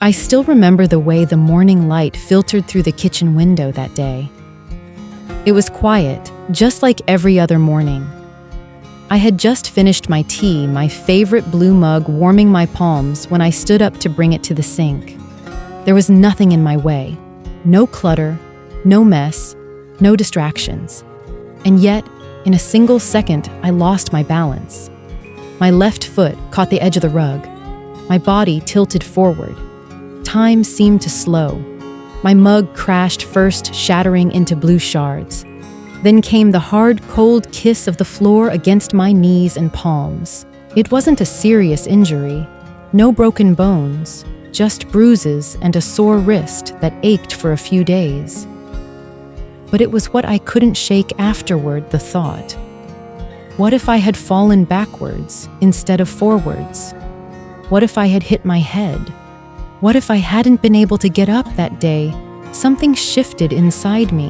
I still remember the way the morning light filtered through the kitchen window that day. It was quiet, just like every other morning. I had just finished my tea, my favorite blue mug warming my palms when I stood up to bring it to the sink. There was nothing in my way. No clutter, no mess, no distractions. And yet, in a single second, I lost my balance. My left foot caught the edge of the rug. My body tilted forward. Time seemed to slow. My mug crashed first, shattering into blue shards. Then came the hard, cold kiss of the floor against my knees and palms. It wasn't a serious injury. No broken bones, just bruises and a sore wrist that ached for a few days. But it was what I couldn't shake afterward, the thought. What if I had fallen backwards instead of forwards? What if I had hit my head? What if I hadn't been able to get up that day? Something shifted inside me.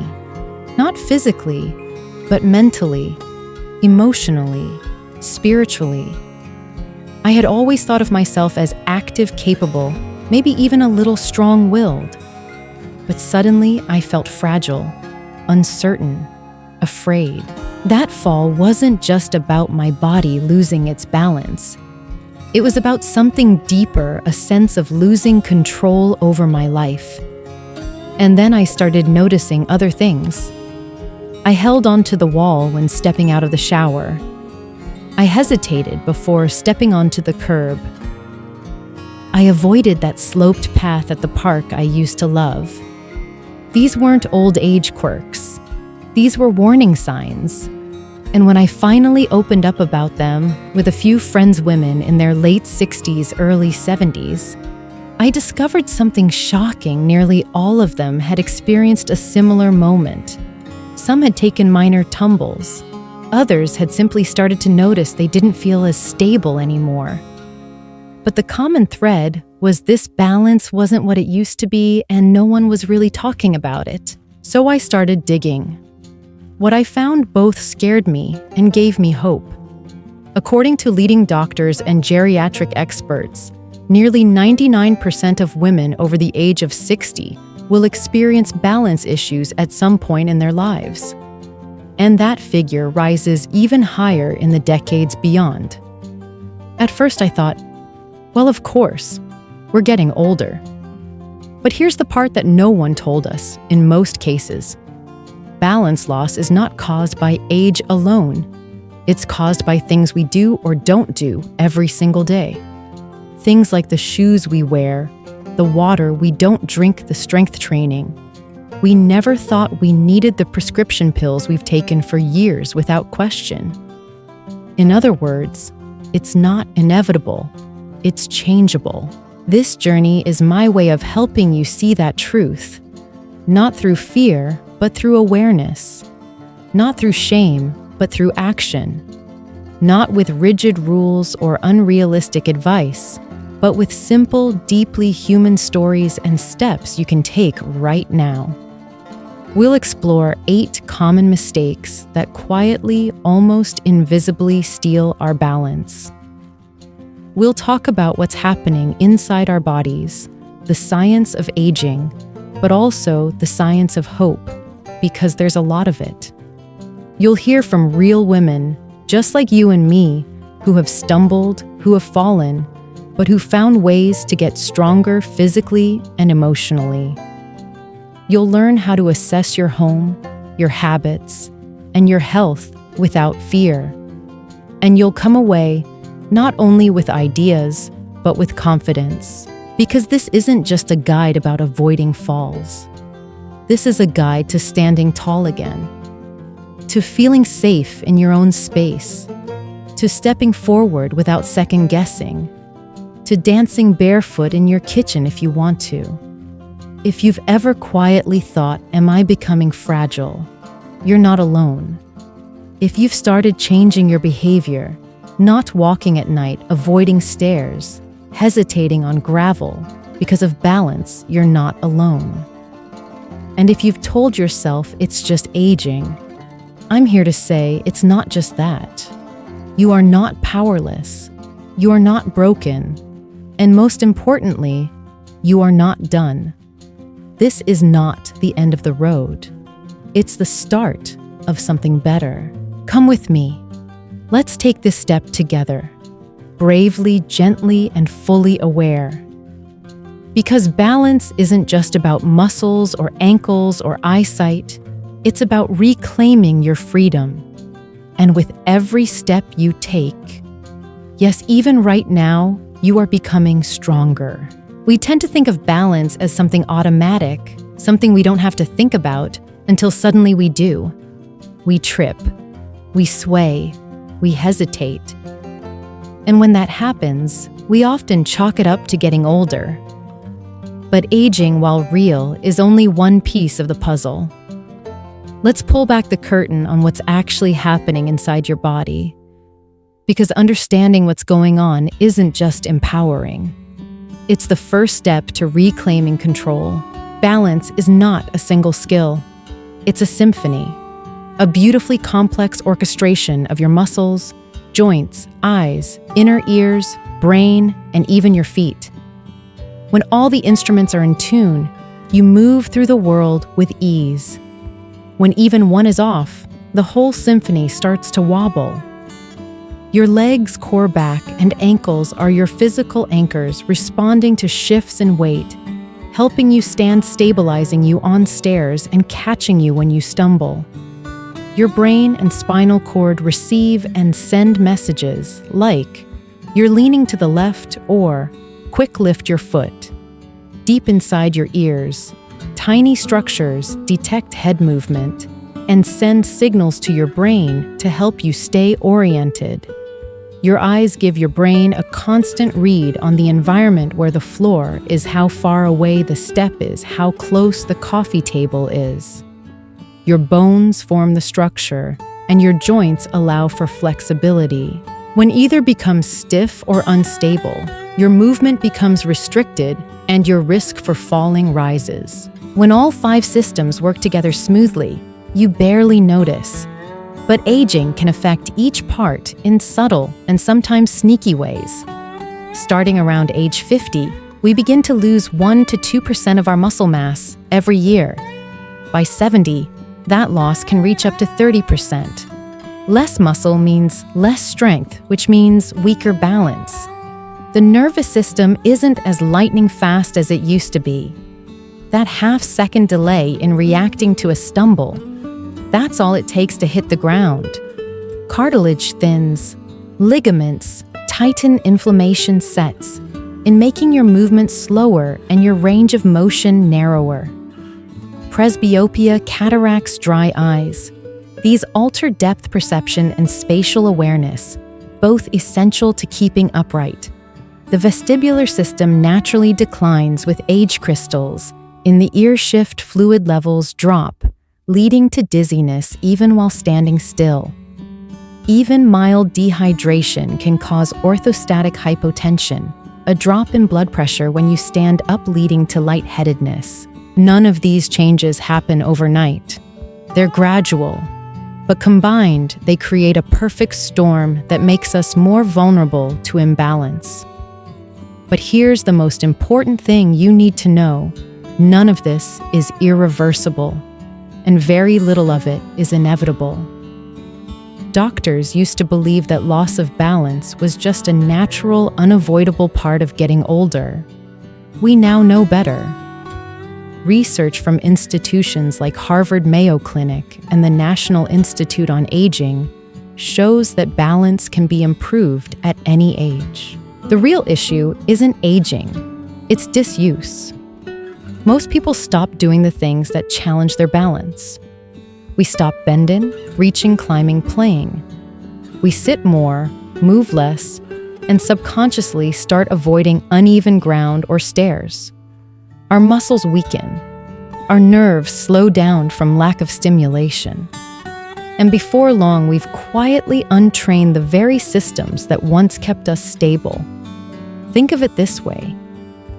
Not physically, but mentally, emotionally, spiritually. I had always thought of myself as active, capable, maybe even a little strong-willed. But suddenly I felt fragile, uncertain, afraid. That fall wasn't just about my body losing its balance. It was about something deeper, a sense of losing control over my life. And then I started noticing other things. I held onto the wall when stepping out of the shower. I hesitated before stepping onto the curb. I avoided that sloped path at the park I used to love. These weren't old age quirks. These were warning signs. And when I finally opened up about them with a few friends women in their late 60s, early 70s, I discovered something shocking. Nearly all of them had experienced a similar moment. Some had taken minor tumbles. Others had simply started to notice they didn't feel as stable anymore. But the common thread was this balance wasn't what it used to be, and no one was really talking about it. So I started digging. What I found both scared me and gave me hope. According to leading doctors and geriatric experts, nearly 99% of women over the age of 60 will experience balance issues at some point in their lives. And that figure rises even higher in the decades beyond. At first I thought, well, of course, we're getting older. But here's the part that no one told us in most cases. Balance loss is not caused by age alone. It's caused by things we do or don't do every single day. Things like the shoes we wear, the water we don't drink, the strength training. We never thought we needed the prescription pills we've taken for years without question. In other words, it's not inevitable. It's changeable. This journey is my way of helping you see that truth, not through fear, but through awareness, not through shame, but through action, not with rigid rules or unrealistic advice, but with simple, deeply human stories and steps you can take right now. We'll explore 8 common mistakes that quietly, almost invisibly steal our balance. We'll talk about what's happening inside our bodies, the science of aging, but also the science of hope, because there's a lot of it. You'll hear from real women, just like you and me, who have stumbled, who have fallen, but who found ways to get stronger physically and emotionally. You'll learn how to assess your home, your habits, and your health without fear. And you'll come away not only with ideas, but with confidence. Because this isn't just a guide about avoiding falls. This is a guide to standing tall again, to feeling safe in your own space, to stepping forward without second guessing, to dancing barefoot in your kitchen if you want to. If you've ever quietly thought, am I becoming fragile? You're not alone. If you've started changing your behavior, not walking at night, avoiding stairs, hesitating on gravel because of balance, you're not alone. And if you've told yourself it's just aging, I'm here to say it's not just that. You are not powerless. You are not broken. And most importantly, you are not done. This is not the end of the road. It's the start of something better. Come with me. Let's take this step together, bravely, gently, and fully aware. Because balance isn't just about muscles or ankles or eyesight, it's about reclaiming your freedom. And with every step you take, yes, even right now, you are becoming stronger. We tend to think of balance as something automatic, something we don't have to think about until suddenly we do. We trip, we sway, we hesitate. And when that happens, we often chalk it up to getting older. But aging, while real, is only one piece of the puzzle. Let's pull back the curtain on what's actually happening inside your body. Because understanding what's going on isn't just empowering. It's the first step to reclaiming control. Balance is not a single skill. It's a symphony, a beautifully complex orchestration of your muscles, joints, eyes, inner ears, brain, and even your feet. When all the instruments are in tune, you move through the world with ease. When even one is off, the whole symphony starts to wobble. Your legs, core, back, and ankles are your physical anchors responding to shifts in weight, helping you stand, stabilizing you on stairs, and catching you when you stumble. Your brain and spinal cord receive and send messages like, you're leaning to the left, or quick lift your foot. Deep inside your ears, tiny structures detect head movement and send signals to your brain to help you stay oriented. Your eyes give your brain a constant read on the environment, where the floor is, how far away the step is, how close the coffee table is. Your bones form the structure, and your joints allow for flexibility. When either becomes stiff or unstable, your movement becomes restricted and your risk for falling rises. When all 5 systems work together smoothly, you barely notice. But aging can affect each part in subtle and sometimes sneaky ways. Starting around age 50, we begin to lose 1 to 2% of our muscle mass every year. By 70, that loss can reach up to 30%. Less muscle means less strength, which means weaker balance. The nervous system isn't as lightning fast as it used to be. That half-second delay in reacting to a stumble, that's all it takes to hit the ground. Cartilage thins, ligaments tighten, inflammation sets, in making your movement slower and your range of motion narrower. Presbyopia, cataracts, dry eyes. These alter depth perception and spatial awareness, both essential to keeping upright. The vestibular system naturally declines with age. Crystals in the ear shift, fluid levels drop, leading to dizziness even while standing still. Even mild dehydration can cause orthostatic hypotension, a drop in blood pressure when you stand up, leading to lightheadedness. None of these changes happen overnight. They're gradual, but combined, they create a perfect storm that makes us more vulnerable to imbalance. But here's the most important thing you need to know. None of this is irreversible, and very little of it is inevitable. Doctors used to believe that loss of balance was just a natural, unavoidable part of getting older. We now know better. Research from institutions like Harvard Mayo Clinic and the National Institute on Aging shows that balance can be improved at any age. The real issue isn't aging, it's disuse. Most people stop doing the things that challenge their balance. We stop bending, reaching, climbing, playing. We sit more, move less, and subconsciously start avoiding uneven ground or stairs. Our muscles weaken. Our nerves slow down from lack of stimulation. And before long, we've quietly untrained the very systems that once kept us stable. Think of it this way.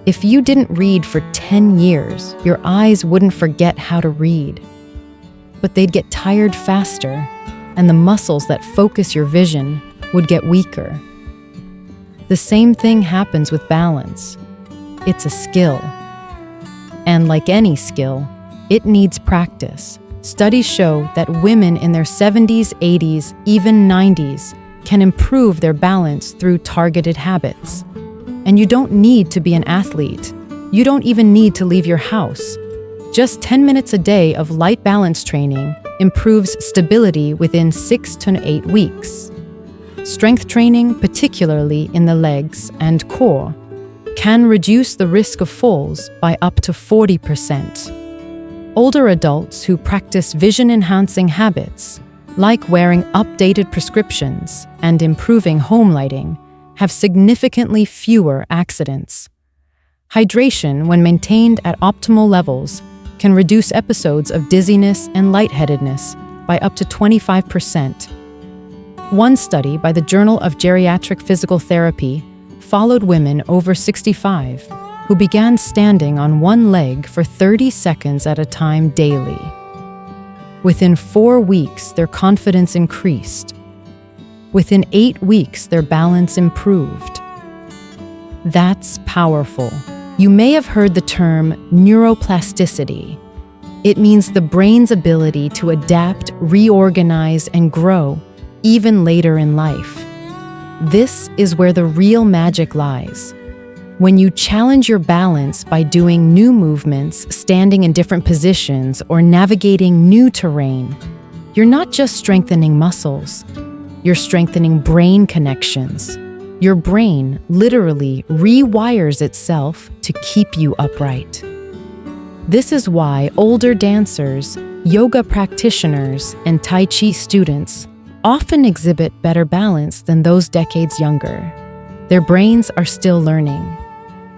If you didn't read for 10 years, your eyes wouldn't forget how to read. But they'd get tired faster, and the muscles that focus your vision would get weaker. The same thing happens with balance. it's a skill. And like any skill, it needs practice. Studies show that women in their 70s, 80s, even 90s can improve their balance through targeted habits. And you don't need to be an athlete. You don't even need to leave your house. Just 10 minutes a day of light balance training improves stability within 6 to 8 weeks. Strength training, particularly in the legs and core, can reduce the risk of falls by up to 40%. Older adults who practice vision-enhancing habits, like wearing updated prescriptions and improving home lighting, have significantly fewer accidents. Hydration, when maintained at optimal levels, can reduce episodes of dizziness and lightheadedness by up to 25%. One study by the Journal of Geriatric Physical Therapy followed women over 65 who began standing on one leg for 30 seconds at a time daily. Within 4 weeks, their confidence increased. Within 8 weeks, their balance improved. That's powerful. You may have heard the term neuroplasticity. It means the brain's ability to adapt, reorganize, and grow, even later in life. This is where the real magic lies. When you challenge your balance by doing new movements, standing in different positions, or navigating new terrain, you're not just strengthening muscles, you're strengthening brain connections. Your brain literally rewires itself to keep you upright. This is why older dancers, yoga practitioners, and Tai Chi students often exhibit better balance than those decades younger. Their brains are still learning.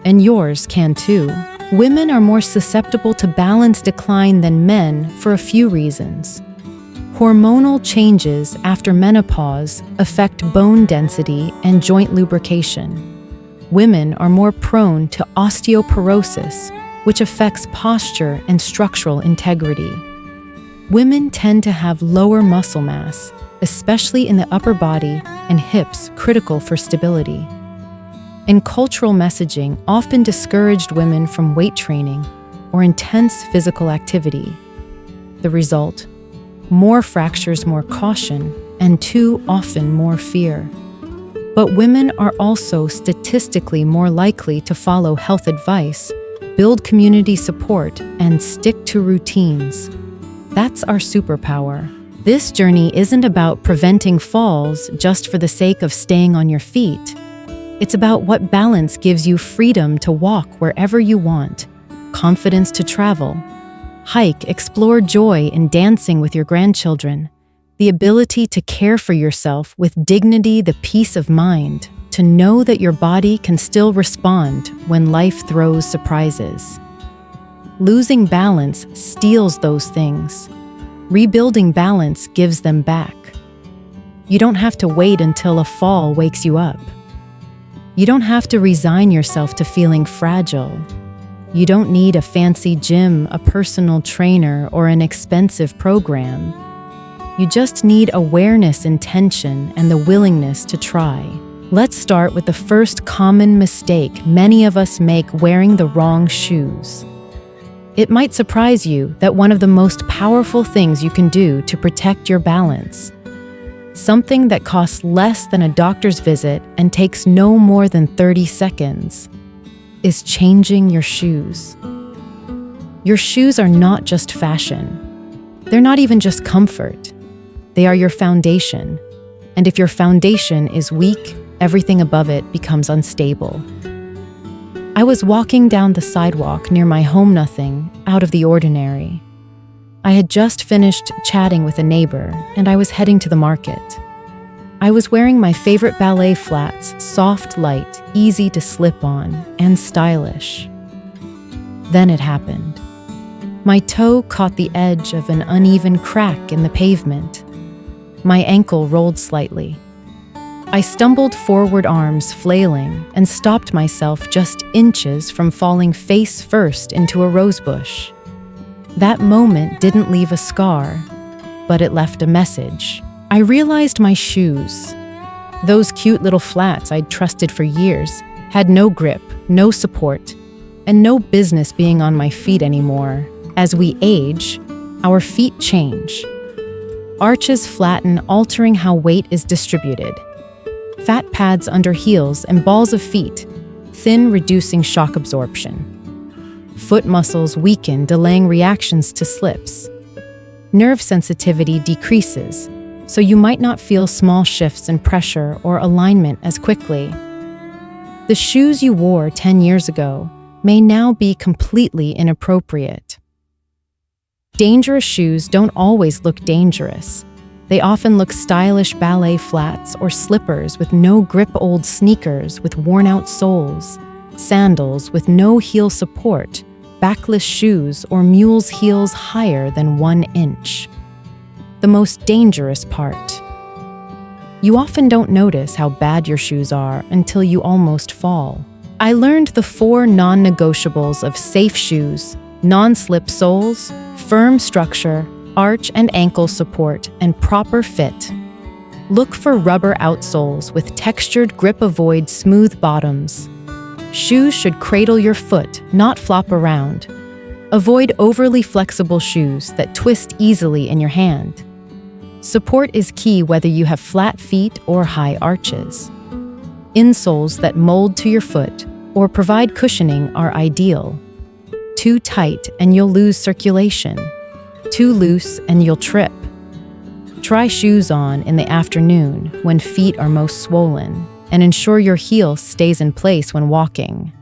And yours can too. Women are more susceptible to balance decline than men for a few reasons. Hormonal changes after menopause affect bone density and joint lubrication. Women are more prone to osteoporosis, which affects posture and structural integrity. Women tend to have lower muscle mass, especially in the upper body and hips, critical for stability. And cultural messaging often discouraged women from weight training or intense physical activity. The result? More fractures, more caution, and too often more fear. But women are also statistically more likely to follow health advice, build community support, and stick to routines. That's our superpower. This journey isn't about preventing falls just for the sake of staying on your feet. It's about what balance gives you freedom to walk wherever you want, confidence to travel, hike, explore joy in dancing with your grandchildren, the ability to care for yourself with dignity, the peace of mind, to know that your body can still respond when life throws surprises. Losing balance steals those things. Rebuilding balance gives them back. You don't have to wait until a fall wakes you up. You don't have to resign yourself to feeling fragile. You don't need a fancy gym, a personal trainer, or an expensive program. You just need awareness, intention, and the willingness to try. Let's start with the first common mistake many of us make: wearing the wrong shoes. It might surprise you that one of the most powerful things you can do to protect your balance, something that costs less than a doctor's visit and takes no more than 30 seconds, is changing your shoes. Your shoes are not just fashion. They're not even just comfort. They are your foundation. And if your foundation is weak, everything above it becomes unstable. I was walking down the sidewalk near my home, nothing out of the ordinary. I had just finished chatting with a neighbor, and I was heading to the market. I was wearing my favorite ballet flats, soft, light, easy to slip on, and stylish. Then it happened. My toe caught the edge of an uneven crack in the pavement. My ankle rolled slightly. I stumbled forward, arms flailing, and stopped myself just inches from falling face first into a rosebush. That moment didn't leave a scar, but it left a message. I realized my shoes, those cute little flats I'd trusted for years, had no grip, no support, and no business being on my feet anymore. As we age, our feet change. Arches flatten, altering how weight is distributed. Fat pads under heels and balls of feet, thin, reducing shock absorption. Foot muscles weaken, delaying reactions to slips. Nerve sensitivity decreases, so you might not feel small shifts in pressure or alignment as quickly. The shoes you wore 10 years ago may now be completely inappropriate. Dangerous shoes don't always look dangerous. They often look stylish ballet flats or slippers with no grip, old sneakers with worn-out soles, sandals with no heel support, backless shoes or mule's heels higher than 1 inch. The most dangerous part. You often don't notice how bad your shoes are until you almost fall. I learned the 4 non-negotiables of safe shoes: non-slip soles, firm structure, arch and ankle support, and proper fit. Look for rubber outsoles with textured grip. Avoid smooth bottoms. Shoes should cradle your foot, not flop around. Avoid overly flexible shoes that twist easily in your hand. Support is key whether you have flat feet or high arches. Insoles that mold to your foot or provide cushioning are ideal. Too tight and you'll lose circulation. Too loose and you'll trip. Try shoes on in the afternoon when feet are most swollen, and ensure your heel stays in place when walking.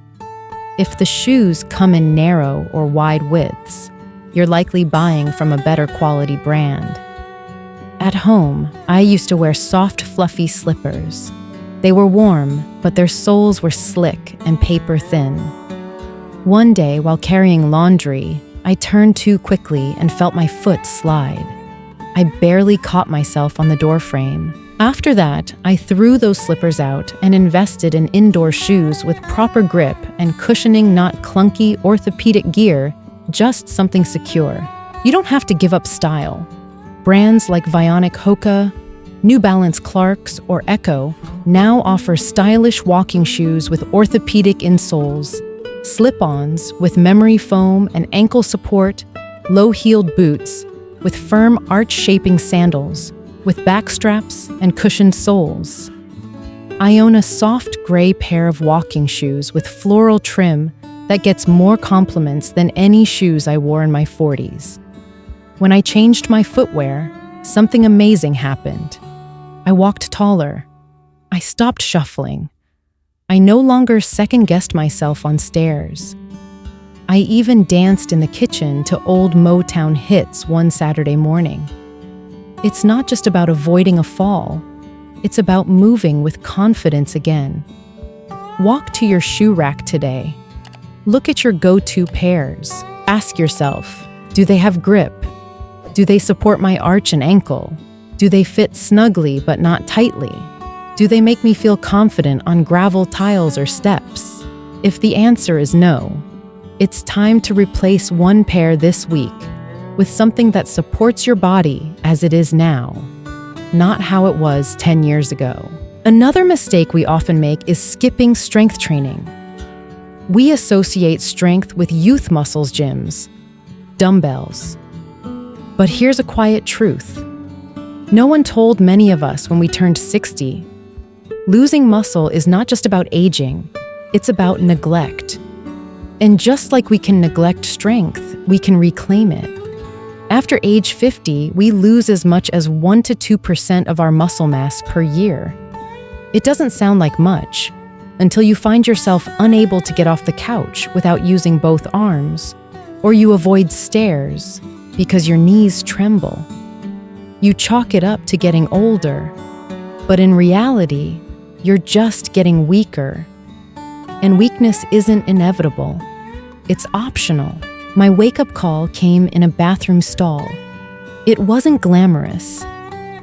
If the shoes come in narrow or wide widths, you're likely buying from a better quality brand. At home, I used to wear soft, fluffy slippers. They were warm, but their soles were slick and paper thin. One day, while carrying laundry, I turned too quickly and felt my foot slide. I barely caught myself on the doorframe. After that, I threw those slippers out and invested in indoor shoes with proper grip and cushioning, not clunky orthopedic gear, just something secure. You don't have to give up style. Brands like Vionic Hoka, New Balance Clarks, or Echo now offer stylish walking shoes with orthopedic insoles, slip-ons with memory foam and ankle support, low-heeled boots with firm arch-shaping sandals with back straps and cushioned soles. I own a soft gray pair of walking shoes with floral trim that gets more compliments than any shoes I wore in my 40s. When I changed my footwear, something amazing happened. I walked taller. I stopped shuffling. I no longer second-guessed myself on stairs. I even danced in the kitchen to old Motown hits one Saturday morning. It's not just about avoiding a fall. It's about moving with confidence again. Walk to your shoe rack today. Look at your go-to pairs. Ask yourself, do they have grip? Do they support my arch and ankle? Do they fit snugly but not tightly? Do they make me feel confident on gravel tiles or steps? If the answer is no, it's time to replace one pair this week with something that supports your body as it is now, not how it was 10 years ago. Another mistake we often make is skipping strength training. We associate strength with youth muscles gyms, dumbbells. But here's a quiet truth. No one told many of us when we turned 60. Losing muscle is not just about aging, it's about neglect. And just like we can neglect strength, we can reclaim it. After age 50, we lose as much as 1 to 2% of our muscle mass per year. It doesn't sound like much until you find yourself unable to get off the couch without using both arms, or you avoid stairs because your knees tremble. You chalk it up to getting older, but in reality, you're just getting weaker. And weakness isn't inevitable. It's optional. My wake-up call came in a bathroom stall. It wasn't glamorous.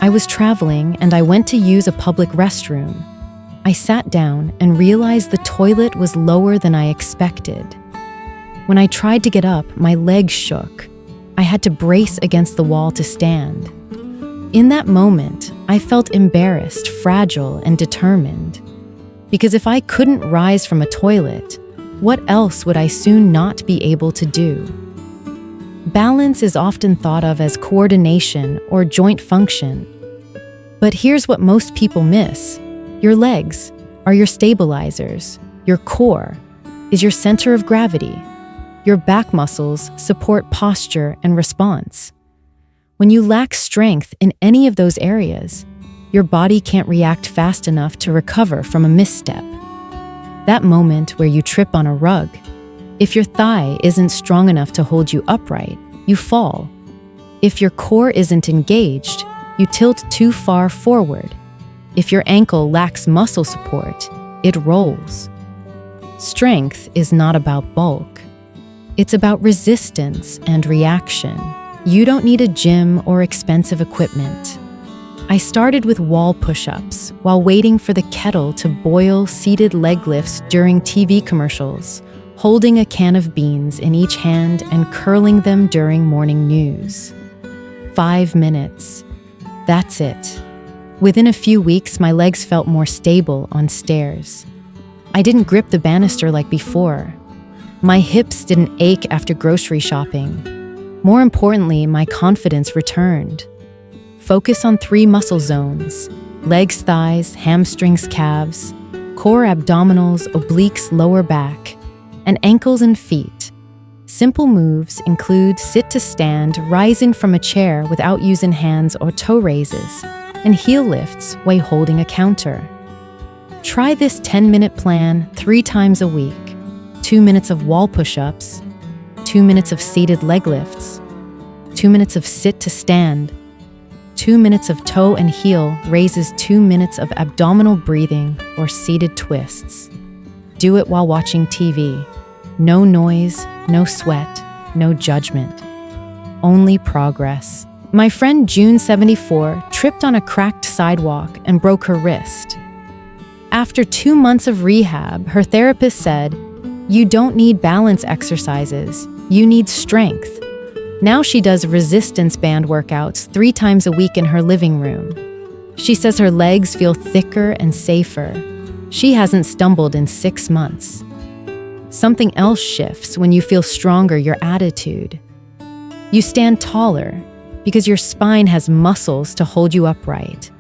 I was traveling and I went to use a public restroom. I sat down and realized the toilet was lower than I expected. When I tried to get up, my legs shook. I had to brace against the wall to stand. In that moment, I felt embarrassed, fragile, and determined. Because if I couldn't rise from a toilet, What else would I soon not be able to do? Balance is often thought of as coordination or joint function. But here's what most people miss. Your legs are your stabilizers. Your core is your center of gravity. Your back muscles support posture and response. When you lack strength in any of those areas, your body can't react fast enough to recover from a misstep. That moment where you trip on a rug, if your thigh isn't strong enough to hold you upright, you fall. If your core isn't engaged, you tilt too far forward. If your ankle lacks muscle support, it rolls. Strength is not about bulk. It's about resistance and reaction. You don't need a gym or expensive equipment. I started with wall push-ups while waiting for the kettle to boil seated leg lifts during TV commercials, holding a can of beans in each hand and curling them during morning news. 5 minutes. That's it. Within a few weeks, my legs felt more stable on stairs. I didn't grip the banister like before. My hips didn't ache after grocery shopping. More importantly, my confidence returned. Focus on 3 muscle zones: legs, thighs, hamstrings, calves, core, abdominals, obliques, lower back, and ankles and feet. Simple moves include sit to stand, rising from a chair without using hands or toe raises, and heel lifts while holding a counter. Try this 10-minute plan 3 times a week. 2 minutes of wall push-ups, 2 minutes of seated leg lifts, 2 minutes of sit to stand, 2 minutes of toe and heel raises, 2 minutes of abdominal breathing or seated twists. Do it while watching TV. No noise, no sweat, no judgment. Only progress. My friend June, 74, tripped on a cracked sidewalk and broke her wrist. After 2 months of rehab, her therapist said, "You don't need balance exercises, you need strength." Now she does resistance band workouts 3 times a week in her living room. She says her legs feel thicker and safer. She hasn't stumbled in 6 months. Something else shifts when you feel stronger, your attitude. You stand taller because your spine has muscles to hold you upright.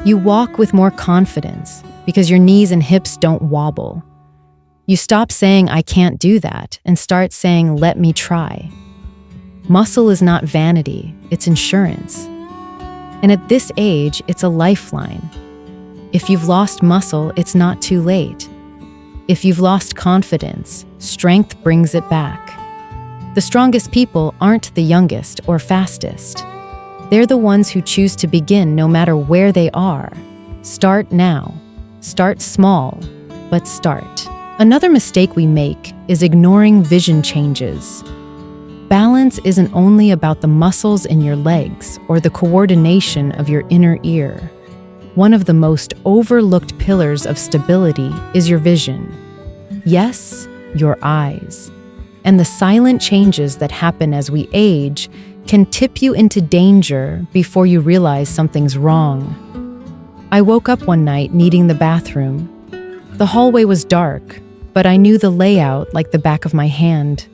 You walk with more confidence because your knees and hips don't wobble. You stop saying, "I can't do that," and start saying, "Let me try." Muscle is not vanity, it's insurance. And at this age, it's a lifeline. If you've lost muscle, it's not too late. If you've lost confidence, strength brings it back. The strongest people aren't the youngest or fastest. They're the ones who choose to begin no matter where they are. Start now. Start small, but start. Another mistake we make is ignoring vision changes. Balance isn't only about the muscles in your legs or the coordination of your inner ear. One of the most overlooked pillars of stability is your vision. Yes, your eyes. And the silent changes that happen as we age can tip you into danger before you realize something's wrong. I woke up one night needing the bathroom. The hallway was dark, but I knew the layout like the back of my hand.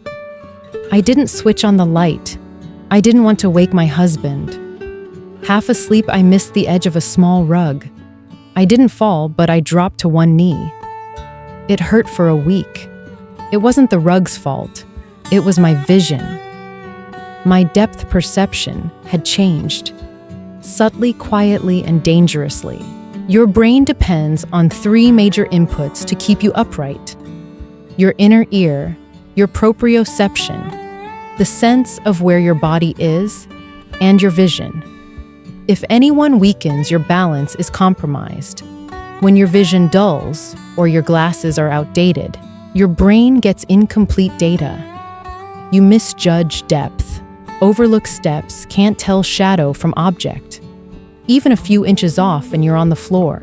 I didn't switch on the light. I didn't want to wake my husband. Half asleep, I missed the edge of a small rug. I didn't fall, but I dropped to one knee. It hurt for a week. It wasn't the rug's fault. It was my vision. My depth perception had changed. Subtly, quietly, and dangerously. Your brain depends on 3 major inputs to keep you upright. Your inner ear, your proprioception, the sense of where your body is, and your vision. If anyone weakens, your balance is compromised. When your vision dulls or your glasses are outdated, your brain gets incomplete data. You misjudge depth, overlook steps, can't tell shadow from object. Even a few inches off and you're on the floor.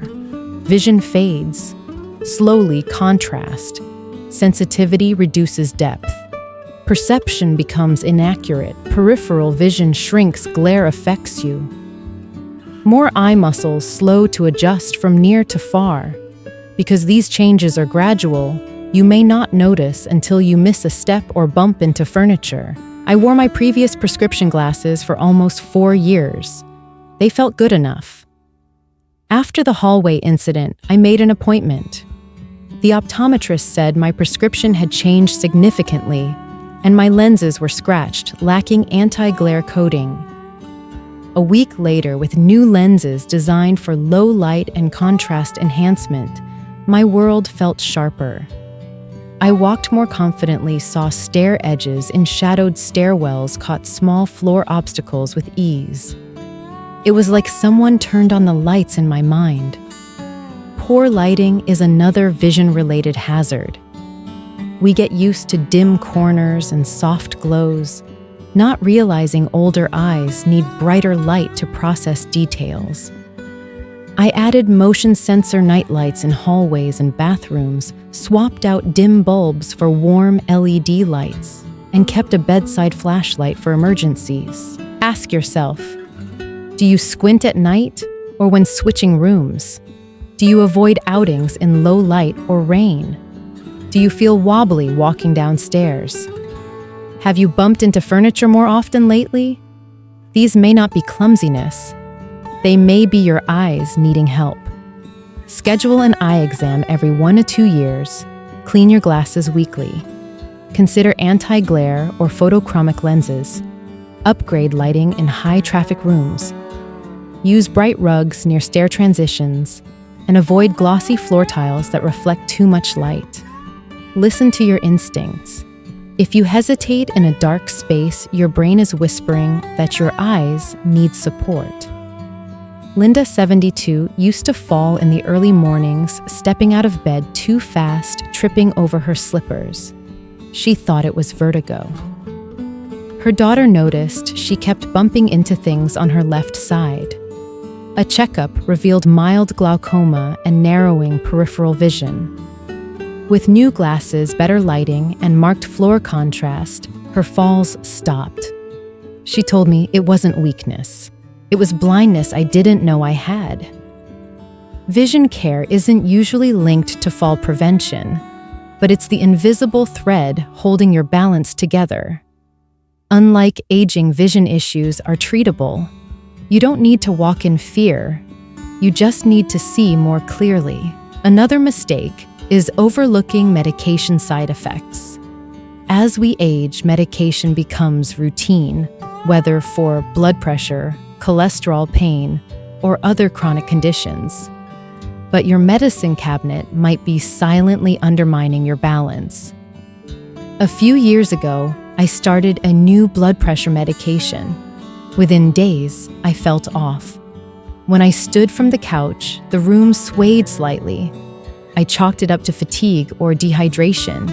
Vision fades. Slowly, contrast. Sensitivity reduces depth. Perception becomes inaccurate. Peripheral vision shrinks. Glare affects you. More eye muscles slow to adjust from near to far. Because these changes are gradual, You may not notice until you miss a step or bump into furniture. I wore my previous prescription glasses for almost 4 years. They felt good enough. After the hallway incident, I made an appointment. The optometrist said my prescription had changed significantly, and my lenses were scratched, lacking anti-glare coating. A week later, with new lenses designed for low light and contrast enhancement, my world felt sharper. I walked more confidently, saw stair edges in shadowed stairwells, caught small floor obstacles with ease. It was like someone turned on the lights in my mind. Poor lighting is another vision-related hazard. We get used to dim corners and soft glows, not realizing older eyes need brighter light to process details. I added motion sensor nightlights in hallways and bathrooms, swapped out dim bulbs for warm LED lights, and kept a bedside flashlight for emergencies. Ask yourself, do you squint at night or when switching rooms? Do you avoid outings in low light or rain? Do you feel wobbly walking downstairs? Have you bumped into furniture more often lately? These may not be clumsiness. They may be your eyes needing help. Schedule an eye exam every 1 to 2 years. Clean your glasses weekly. Consider anti-glare or photochromic lenses. Upgrade lighting in high-traffic rooms. Use bright rugs near stair transitions, and avoid glossy floor tiles that reflect too much light. Listen to your instincts. If you hesitate in a dark space, your brain is whispering that your eyes need support. Linda, 72, used to fall in the early mornings, stepping out of bed too fast, tripping over her slippers. She thought it was vertigo. Her daughter noticed she kept bumping into things on her left side. A checkup revealed mild glaucoma and narrowing peripheral vision. With new glasses, better lighting, and marked floor contrast, her falls stopped. She told me it wasn't weakness. It was blindness I didn't know I had. Vision care isn't usually linked to fall prevention, but it's the invisible thread holding your balance together. Unlike aging, vision issues are treatable. You don't need to walk in fear. You just need to see more clearly. Another mistake is overlooking medication side effects. As we age, medication becomes routine, whether for blood pressure, cholesterol, pain, or other chronic conditions. But your medicine cabinet might be silently undermining your balance. A few years ago, I started a new blood pressure medication. Within days, I felt off. When I stood from the couch, the room swayed slightly. I chalked it up to fatigue or dehydration.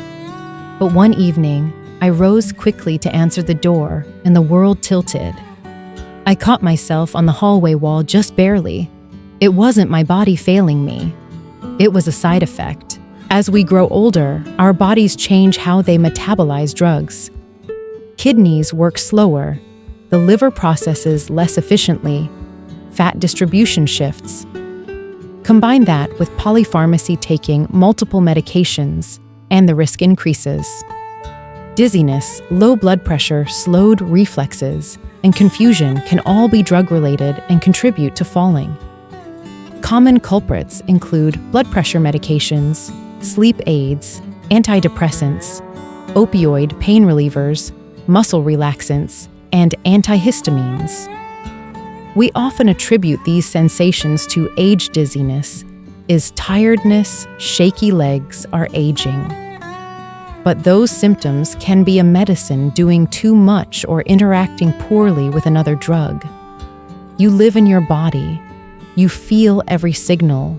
But one evening, I rose quickly to answer the door, and the world tilted. I caught myself on the hallway wall just barely. It wasn't my body failing me. It was a side effect. As we grow older, our bodies change how they metabolize drugs. Kidneys work slower. The liver processes less efficiently. Fat distribution shifts. Combine that with polypharmacy, taking multiple medications, and the risk increases. Dizziness, low blood pressure, slowed reflexes, and confusion can all be drug-related and contribute to falling. Common culprits include blood pressure medications, sleep aids, antidepressants, opioid pain relievers, muscle relaxants, and antihistamines. We often attribute these sensations to age. Dizziness is tiredness, shaky legs are aging. But those symptoms can be a medicine doing too much or interacting poorly with another drug. You live in your body. You feel every signal.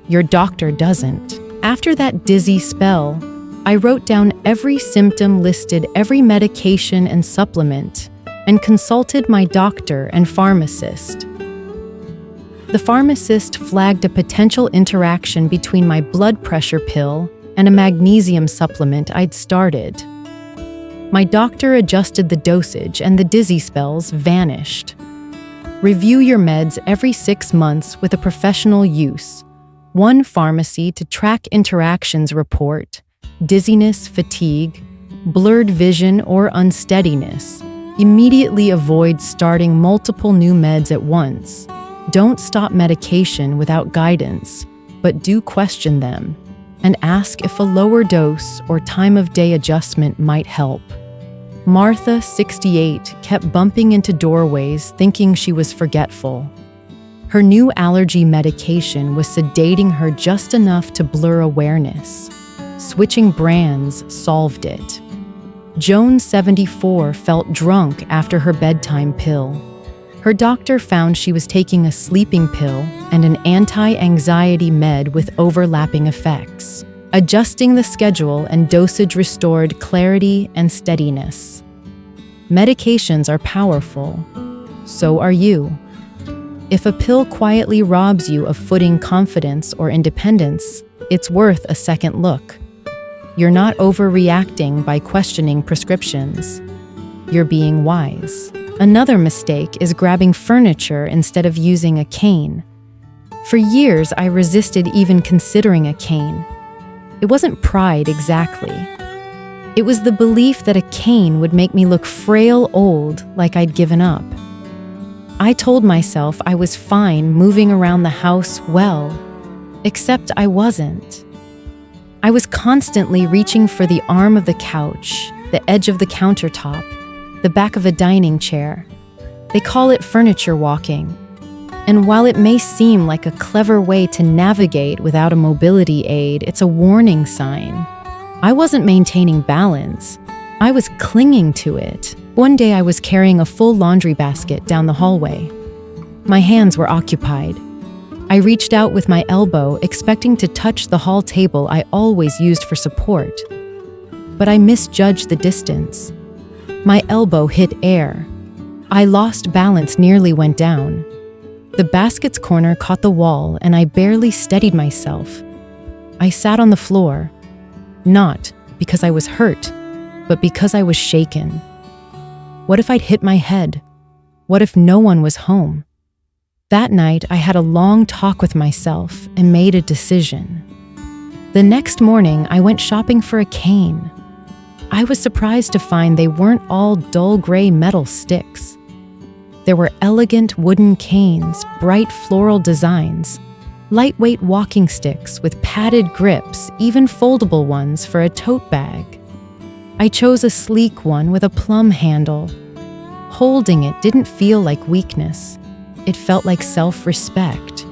Your doctor doesn't. After that dizzy spell, I wrote down every symptom, listed every medication and supplement, and consulted my doctor and pharmacist. The pharmacist flagged a potential interaction between my blood pressure pill and a magnesium supplement I'd started. My doctor adjusted the dosage and the dizzy spells vanished. Review your meds every 6 months with a professional use. One pharmacy to track interactions report, dizziness, fatigue, blurred vision, or unsteadiness, immediately avoid starting multiple new meds at once. Don't stop medication without guidance, but do question them and ask if a lower dose or time of day adjustment might help. Martha, 68, kept bumping into doorways thinking she was forgetful. Her new allergy medication was sedating her just enough to blur awareness. Switching brands solved it. Joan, 74, felt drunk after her bedtime pill. Her doctor found she was taking a sleeping pill and an anti-anxiety med with overlapping effects. Adjusting the schedule and dosage restored clarity and steadiness. Medications are powerful. So are you. If a pill quietly robs you of footing, confidence, or independence, it's worth a second look. You're not overreacting by questioning prescriptions. You're being wise. Another mistake is grabbing furniture instead of using a cane. For years, I resisted even considering a cane. It wasn't pride exactly. It was the belief that a cane would make me look frail old, like I'd given up. I told myself I was fine moving around the house well, except I wasn't. I was constantly reaching for the arm of the couch, the edge of the countertop, the back of a dining chair. They call it furniture walking. And while it may seem like a clever way to navigate without a mobility aid, it's a warning sign. I wasn't maintaining balance. I was clinging to it. One day I was carrying a full laundry basket down the hallway. My hands were occupied. I reached out with my elbow, expecting to touch the hall table I always used for support. But I misjudged the distance. My elbow hit air. I lost balance, nearly went down. The basket's corner caught the wall, and I barely steadied myself. I sat on the floor, not because I was hurt, but because I was shaken. What if I'd hit my head? What if no one was home? That night, I had a long talk with myself and made a decision. The next morning, I went shopping for a cane. I was surprised to find they weren't all dull gray metal sticks. There were elegant wooden canes, bright floral designs, lightweight walking sticks with padded grips, even foldable ones for a tote bag. I chose a sleek one with a plum handle. Holding it didn't feel like weakness. It felt like self-respect.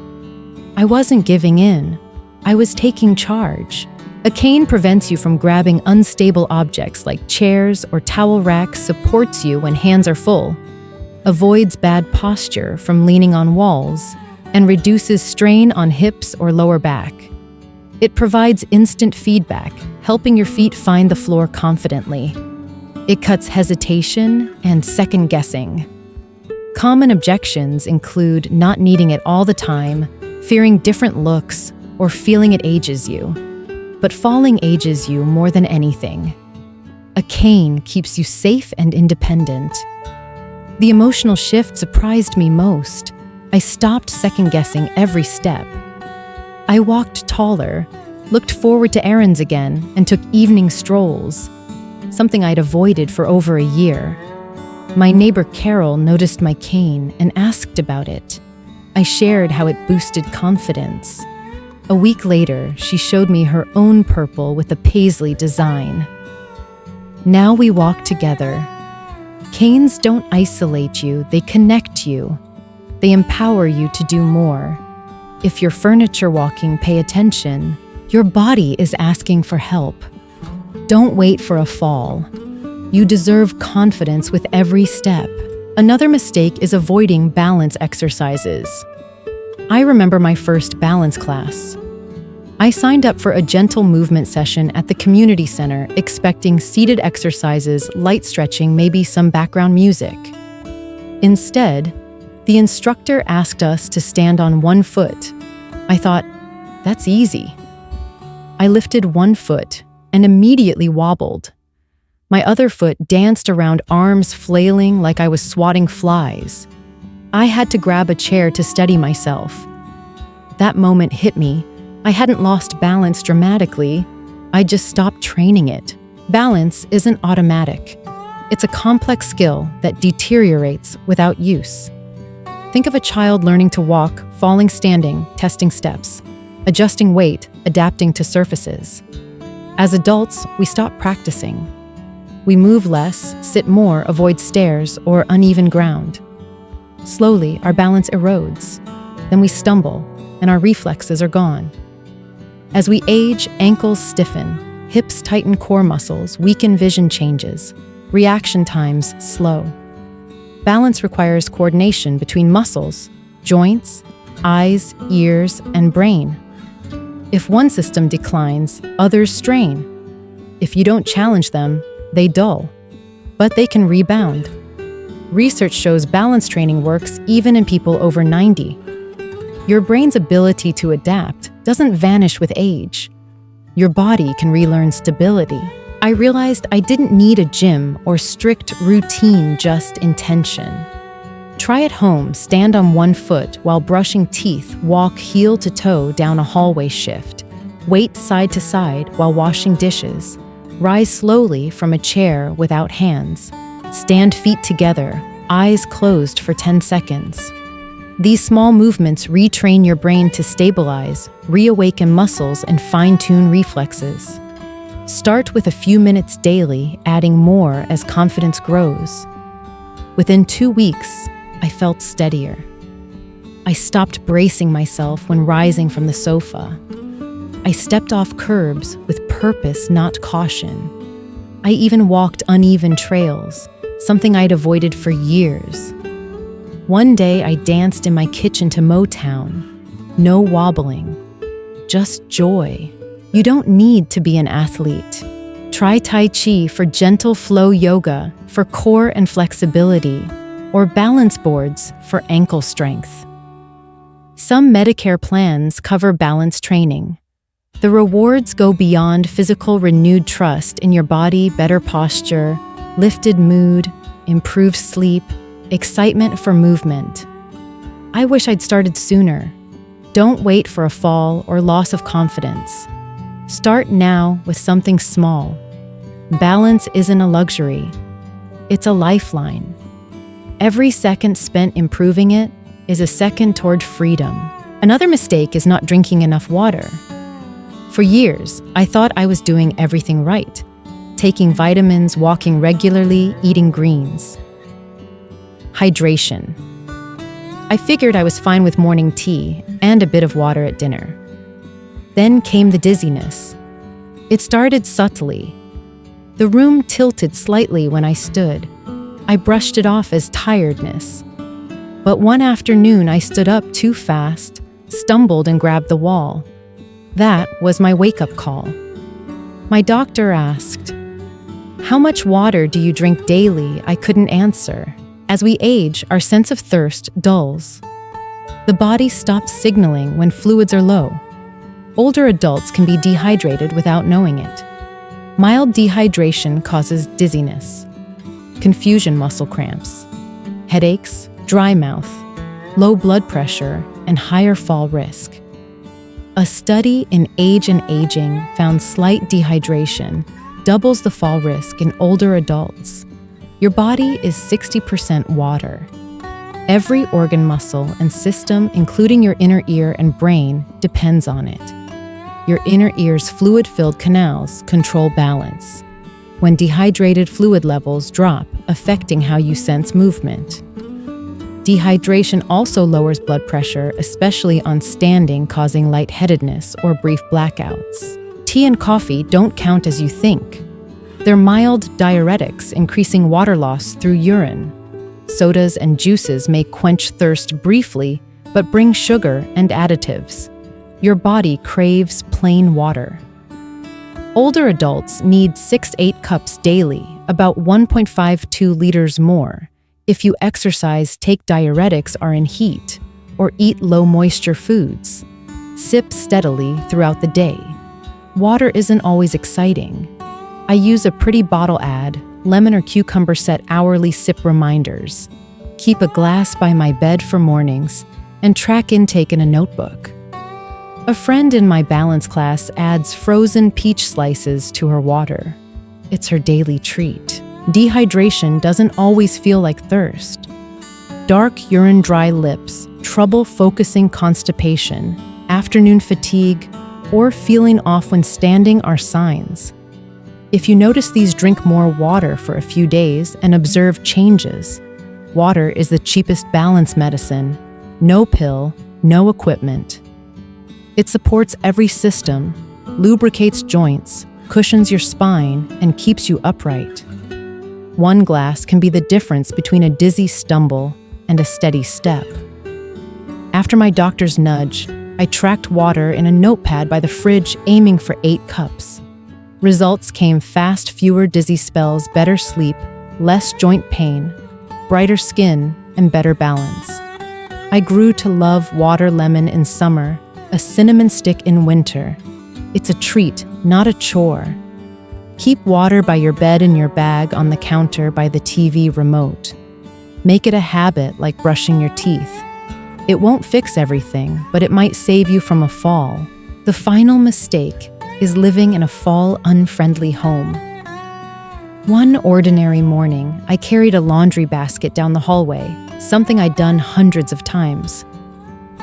I wasn't giving in. I was taking charge. A cane prevents you from grabbing unstable objects like chairs or towel racks, supports you when hands are full, avoids bad posture from leaning on walls, and reduces strain on hips or lower back. It provides instant feedback, helping your feet find the floor confidently. It cuts hesitation and second-guessing. Common objections include not needing it all the time, fearing different looks, or feeling it ages you. But falling ages you more than anything. A cane keeps you safe and independent. The emotional shift surprised me most. I stopped second-guessing every step. I walked taller, looked forward to errands again, and took evening strolls, something I'd avoided for over a year. My neighbor Carol noticed my cane and asked about it. I shared how it boosted confidence. A week later, she showed me her own purple with a paisley design. Now we walk together. Canes don't isolate you, they connect you. They empower you to do more. If you're furniture walking, pay attention. Your body is asking for help. Don't wait for a fall. You deserve confidence with every step. Another mistake is avoiding balance exercises. I remember my first balance class. I signed up for a gentle movement session at the community center, expecting seated exercises, light stretching, maybe some background music. Instead, the instructor asked us to stand on one foot. I thought, that's easy. I lifted one foot and immediately wobbled. My other foot danced around, arms flailing like I was swatting flies. I had to grab a chair to steady myself. That moment hit me. I hadn't lost balance dramatically, I just stopped training it. Balance isn't automatic. It's a complex skill that deteriorates without use. Think of a child learning to walk, falling standing, testing steps, adjusting weight, adapting to surfaces. As adults, we stop practicing. We move less, sit more, avoid stairs or uneven ground. Slowly, our balance erodes. Then we stumble, and our reflexes are gone. As we age, ankles stiffen, hips tighten core muscles, weaken vision changes, reaction times slow. Balance requires coordination between muscles, joints, eyes, ears, and brain. If one system declines, others strain. If you don't challenge them, they dull. But they can rebound. Research shows balance training works even in people over 90. Your brain's ability to adapt doesn't vanish with age. Your body can relearn stability. I realized I didn't need a gym or strict routine, just intention. Try at home, stand on one foot while brushing teeth, walk heel to toe down a hallway shift, wait side to side while washing dishes, rise slowly from a chair without hands, stand feet together, eyes closed for 10 seconds. These small movements retrain your brain to stabilize, reawaken muscles, and fine-tune reflexes. Start with a few minutes daily, adding more as confidence grows. Within 2 weeks, I felt steadier. I stopped bracing myself when rising from the sofa. I stepped off curbs with purpose, not caution. I even walked uneven trails, something I'd avoided for years. One day I danced in my kitchen to Motown. No wobbling, just joy. You don't need to be an athlete. Try Tai Chi for gentle flow yoga for core and flexibility, or balance boards for ankle strength. Some Medicare plans cover balance training. The rewards go beyond physical renewed trust in your body, better posture, lifted mood, improved sleep, excitement for movement. I wish I'd started sooner. Don't wait for a fall or loss of confidence. Start now with something small. Balance isn't a luxury. It's a lifeline. Every second spent improving it is a second toward freedom. Another mistake is not drinking enough water. For years, I thought I was doing everything right, taking vitamins, walking regularly, eating greens. Hydration. I figured I was fine with morning tea and a bit of water at dinner. Then came the dizziness. It started subtly. The room tilted slightly when I stood. I brushed it off as tiredness. But one afternoon I stood up too fast, stumbled and grabbed the wall. That was my wake-up call. My doctor asked, "How much water do you drink daily?" I couldn't answer. As we age, our sense of thirst dulls. The body stops signaling when fluids are low. Older adults can be dehydrated without knowing it. Mild dehydration causes dizziness, confusion muscle cramps, headaches, dry mouth, low blood pressure, and higher fall risk. A study in Age and Aging found slight dehydration doubles the fall risk in older adults. Your body is 60% water. Every organ, muscle, and system, including your inner ear and brain, depends on it. Your inner ear's fluid-filled canals control balance. When dehydrated, fluid levels drop, affecting how you sense movement. Dehydration also lowers blood pressure, especially on standing, causing lightheadedness or brief blackouts. Tea and coffee don't count as you think. They're mild diuretics, increasing water loss through urine. Sodas and juices may quench thirst briefly, but bring sugar and additives. Your body craves plain water. Older adults need 6-8 cups daily, about 1.52 liters more. If you exercise, take diuretics, are in heat, or eat low-moisture foods. Sip steadily throughout the day. Water isn't always exciting. I use a pretty bottle ad, lemon or cucumber set hourly sip reminders. Keep a glass by my bed for mornings, and track intake in a notebook. A friend in my balance class adds frozen peach slices to her water. It's her daily treat. Dehydration doesn't always feel like thirst. Dark urine, dry lips, trouble focusing, constipation, afternoon fatigue, or feeling off when standing are signs. If you notice these, drink more water for a few days and observe changes. Water is the cheapest balance medicine. No pill, no equipment. It supports every system, lubricates joints, cushions your spine, and keeps you upright. One glass can be the difference between a dizzy stumble and a steady step. After my doctor's nudge, I tracked water in a notepad by the fridge, aiming for 8 cups. Results came fast: fewer dizzy spells, better sleep, less joint pain, brighter skin, and better balance. I grew to love water lemon in summer, a cinnamon stick in winter. It's a treat, not a chore. Keep water by your bed, in your bag, on the counter, by the TV remote. Make it a habit, like brushing your teeth. It won't fix everything, but it might save you from a fall. The final mistake is living in a fall-unfriendly home. One ordinary morning, I carried a laundry basket down the hallway, something I'd done hundreds of times.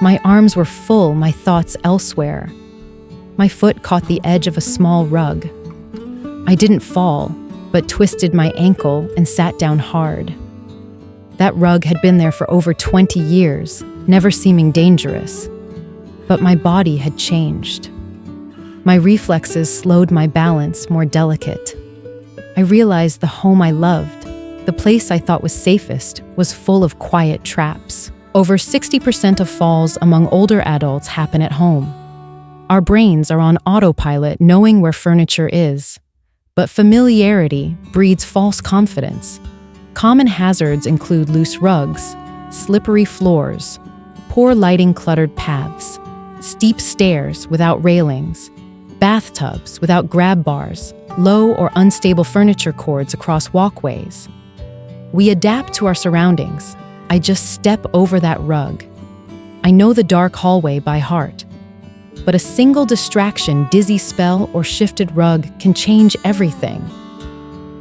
My arms were full, my thoughts elsewhere. My foot caught the edge of a small rug. I didn't fall, but twisted my ankle and sat down hard. That rug had been there for over 20 years, never seeming dangerous. But my body had changed. My reflexes slowed, my balance more delicate. I realized the home I loved, the place I thought was safest, was full of quiet traps. Over 60% of falls among older adults happen at home. Our brains are on autopilot, knowing where furniture is. But familiarity breeds false confidence. Common hazards include loose rugs, slippery floors, poor lighting, cluttered paths, steep stairs without railings, bathtubs without grab bars, low or unstable furniture cords across walkways. We adapt to our surroundings. I just step over that rug. I know the dark hallway by heart. But a single distraction, dizzy spell, or shifted rug can change everything.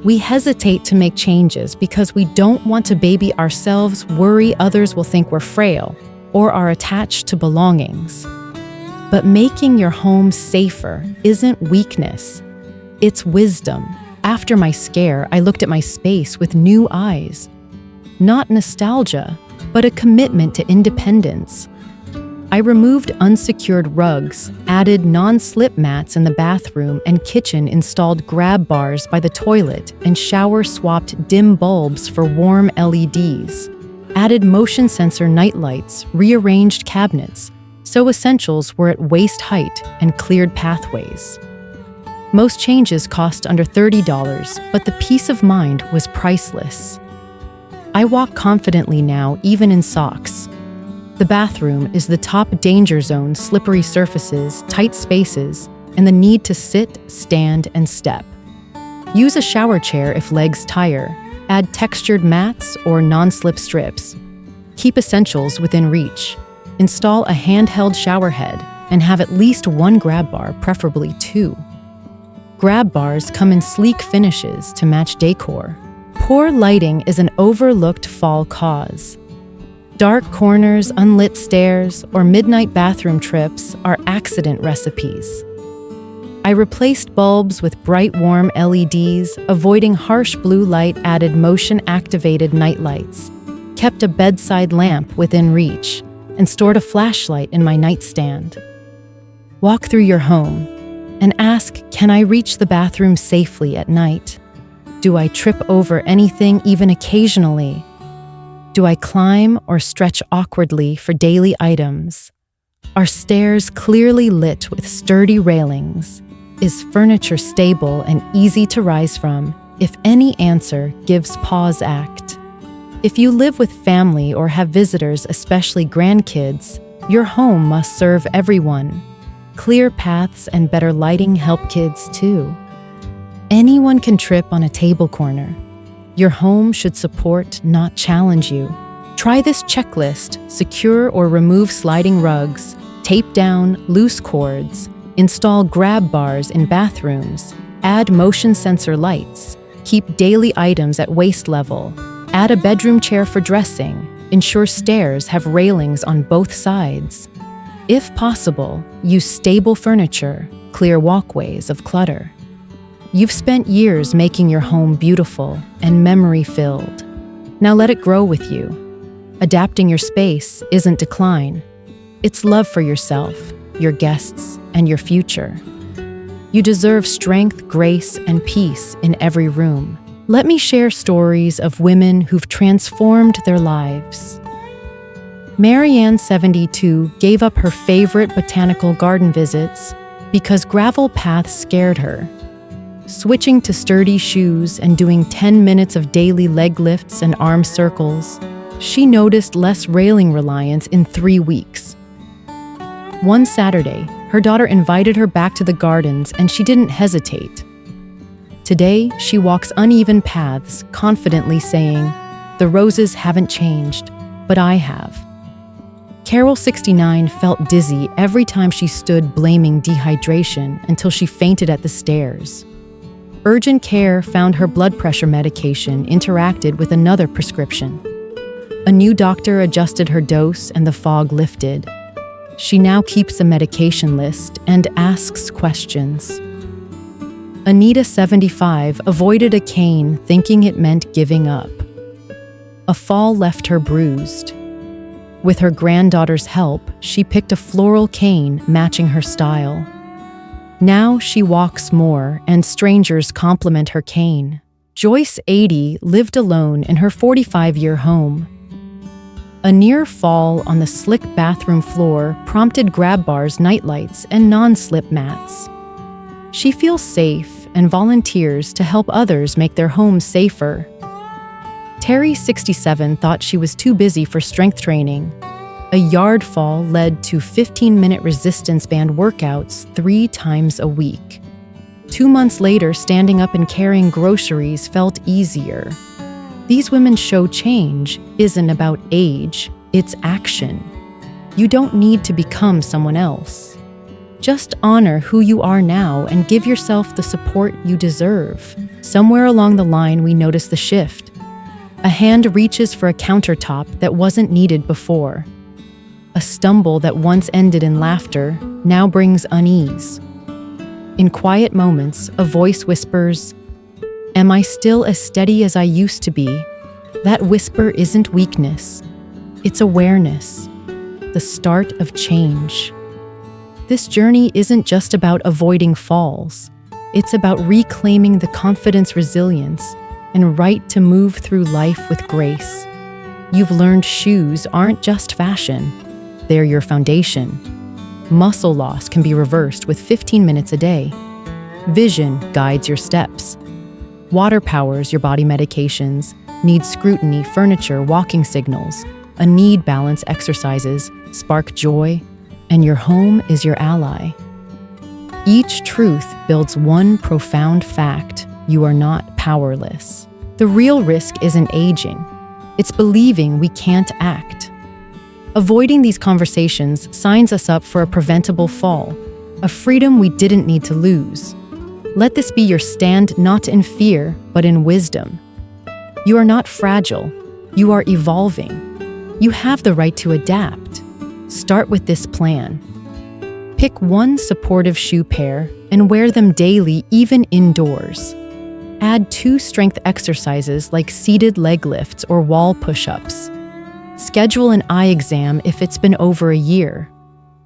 We hesitate to make changes because we don't want to baby ourselves, worry others will think we're frail, or are attached to belongings. But making your home safer isn't weakness, it's wisdom. After my scare, I looked at my space with new eyes. Not nostalgia, but a commitment to independence. I removed unsecured rugs, added non-slip mats in the bathroom and kitchen, installed grab bars by the toilet, and shower-swapped dim bulbs for warm LEDs. Added motion sensor nightlights, rearranged cabinets, so essentials were at waist height, and cleared pathways. Most changes cost under $30, but the peace of mind was priceless. I walk confidently now, even in socks. The bathroom is the top danger zone: slippery surfaces, tight spaces, and the need to sit, stand, and step. Use a shower chair if legs tire. Add textured mats or non-slip strips. Keep essentials within reach. Install a handheld shower head and have at least 1 grab bar, preferably 2. Grab bars come in sleek finishes to match decor. Poor lighting is an overlooked fall cause. Dark corners, unlit stairs, or midnight bathroom trips are accident recipes. I replaced bulbs with bright, warm LEDs, avoiding harsh blue light, added motion-activated nightlights, kept a bedside lamp within reach, and stored a flashlight in my nightstand. Walk through your home and ask, can I reach the bathroom safely at night? Do I trip over anything, even occasionally? Do I climb or stretch awkwardly for daily items? Are stairs clearly lit with sturdy railings? Is furniture stable and easy to rise from? If any answer gives pause, act. If you live with family or have visitors, especially grandkids, your home must serve everyone. Clear paths and better lighting help kids too. Anyone can trip on a table corner. Your home should support, not challenge you. Try this checklist: secure or remove sliding rugs, Tape down loose cords, install grab bars in bathrooms, add motion sensor lights, keep daily items at waist level, add a bedroom chair for dressing, ensure stairs have railings on both sides. If possible, use stable furniture, clear walkways of clutter. You've spent years making your home beautiful and memory-filled. Now let it grow with you. Adapting your space isn't decline. It's love for yourself, your guests, and your future. You deserve strength, grace, and peace in every room. Let me share stories of women who've transformed their lives. Marianne, 72, gave up her favorite botanical garden visits because gravel paths scared her. Switching to sturdy shoes and doing 10 minutes of daily leg lifts and arm circles, she noticed less railing reliance in 3 weeks. One Saturday, her daughter invited her back to the gardens and she didn't hesitate. Today, she walks uneven paths, confidently saying, "The roses haven't changed, but I have." Carol, 69, felt dizzy every time she stood blaming dehydration until she fainted at the stairs. Urgent care found her blood pressure medication interacted with another prescription. A new doctor adjusted her dose and the fog lifted. She now keeps a medication list and asks questions. Anita, 75, avoided a cane thinking it meant giving up. A fall left her bruised. With her granddaughter's help, she picked a floral cane matching her style. Now she walks more, and strangers compliment her cane. Joyce, 80, lived alone in her 45-year home. A near fall on the slick bathroom floor prompted grab bars, nightlights, and non-slip mats. She feels safe and volunteers to help others make their homes safer. Terry, 67, thought she was too busy for strength training. A yard fall led to 15-minute resistance band workouts 3 times a week. 2 months later, standing up and carrying groceries felt easier. These women show change isn't about age, it's action. You don't need to become someone else. Just honor who you are now and give yourself the support you deserve. Somewhere along the line, we notice the shift. A hand reaches for a countertop that wasn't needed before. A stumble that once ended in laughter now brings unease. In quiet moments, a voice whispers, "Am I still as steady as I used to be?" That whisper isn't weakness. It's awareness, the start of change. This journey isn't just about avoiding falls. It's about reclaiming the confidence, resilience, and right to move through life with grace. You've learned shoes aren't just fashion. They're your foundation. Muscle loss can be reversed with 15 minutes a day. Vision guides your steps. Water powers your body medications. Need scrutiny, furniture, walking signals. A need balance exercises spark joy, and your home is your ally. Each truth builds one profound fact: you are not powerless. The real risk isn't aging. It's believing we can't act. Avoiding these conversations signs us up for a preventable fall, a freedom we didn't need to lose. Let this be your stand, not in fear, but in wisdom. You are not fragile. You are evolving. You have the right to adapt. Start with this plan. Pick one supportive shoe pair and wear them daily, even indoors. Add 2 strength exercises like seated leg lifts or wall push-ups. Schedule an eye exam if it's been over a year.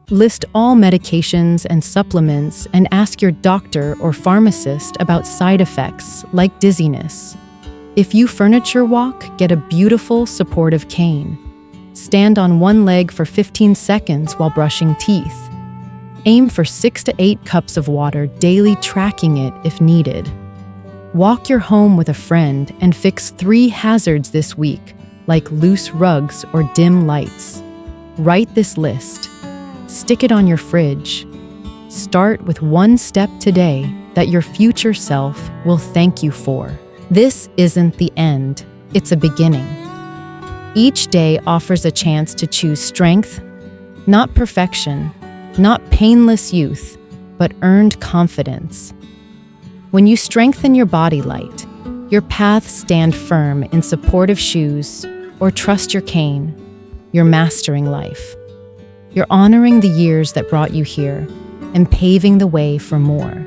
List all medications and supplements and ask your doctor or pharmacist about side effects like dizziness. If you furniture walk, get a beautiful, supportive cane. Stand on one leg for 15 seconds while brushing teeth. Aim for 6 to 8 cups of water daily, tracking it if needed. Walk your home with a friend and fix 3 hazards this week, like loose rugs or dim lights. Write this list. Stick it on your fridge. Start with one step today that your future self will thank you for. This isn't the end, it's a beginning. Each day offers a chance to choose strength, not perfection, Not painless youth, but earned confidence. When you strengthen your body light, your paths stand firm in supportive shoes, or trust your cane. You're mastering life. You're honoring the years that brought you here and paving the way for more.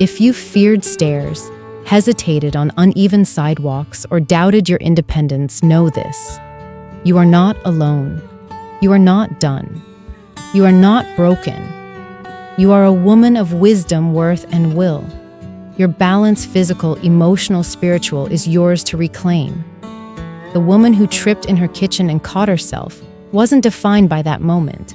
If you feared stairs, hesitated on uneven sidewalks, or doubted your independence, know this. You are not alone. You are not done. You are not broken. You are a woman of wisdom, worth, and will. Your balance, physical, emotional, spiritual, is yours to reclaim. The woman who tripped in her kitchen and caught herself wasn't defined by that moment.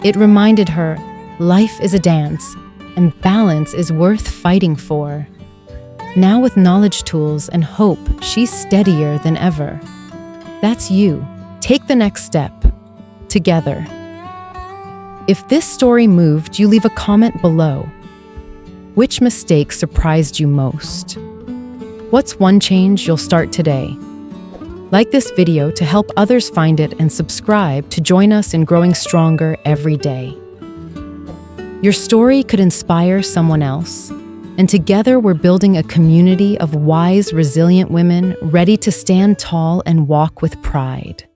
It reminded her, life is a dance, and balance is worth fighting for. Now with knowledge, tools, and hope, she's steadier than ever. That's you. Take the next step. Together. If this story moved you, leave a comment below. Which mistake surprised you most? What's one change you'll start today? Like this video to help others find it, and subscribe to join us in growing stronger every day. Your story could inspire someone else, and together we're building a community of wise, resilient women ready to stand tall and walk with pride.